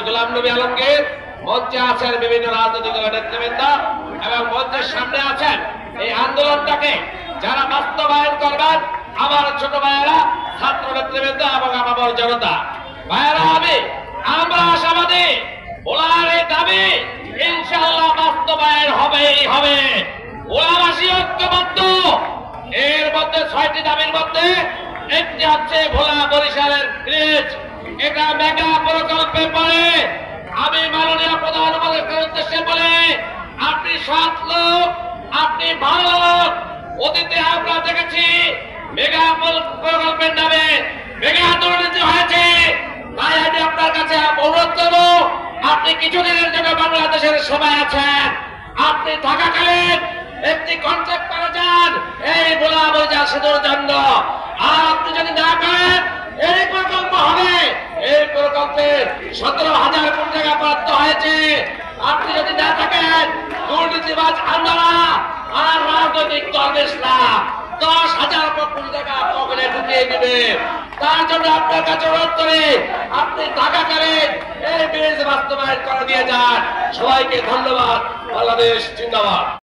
গোলাম নবী আলমগীর, মঞ্চে আছেন বিভিন্ন রাজনৈতিক দলের নেতৃবৃন্দ এবং মঞ্চের সামনে আছেন এই আন্দোলনটাকে যারা বাস্তবায়ন করবেন আমার ছোট ভাইয়েরা, ছাত্র নেতৃবৃন্দ এবং আমার জনতা ভাইয়েরা। আমরা আশাবাদী ওলার এই দাবি ইনশাআল্লাহ বাস্তবায়ন হবেই হবে। ওলাবাসী ঐক্যবদ্ধ। এর মধ্যে 6টি দাবির মধ্যে একটি হচ্ছে ভোলা বরিশালের ব্রিজ। এটা মেগা প্রকল্পে পড়ে। আমি মাননীয় প্রধান উপদেষ্টার উদ্দেশ্যে বলে, আপনি সৎ লোক, আপনি ভালো লোক। অতীতে আমরা দেখেছি মেগা প্রকল্পের নামে মেগা দুর্নীতি হয়েছে। তাই আমি আপনার কাছে অনুরোধ করব, আপনি কিছুদিনের জন্য বাংলাদেশের সবাই আছেন, আপনি থাকাকালীন একটি কন্ট্রাক্ট করে যান এই ভোলা বরিশাল সেতুর জন্য। আর আপনি যদি না করেন এই প্রকল্প হবে, এই প্রকল্পে 17,000 কোটি টাকা প্রাপ্ত হয়েছে। আপনি যদি না থাকেন দুর্নীতিবাজ আমরা আর রাজনৈতিক দলবেশরা 10,000 কোটি টাকা পকেটে ঢুকিয়ে দিবে। তার জন্য আপনার কাছে অনুরোধ করি, আপনি থাকাকালীন এই ব্রিজ বাস্তবায়ন করে দিয়ে যান। সবাইকে ধন্যবাদ। বাংলাদেশ জিন্দাবাদ।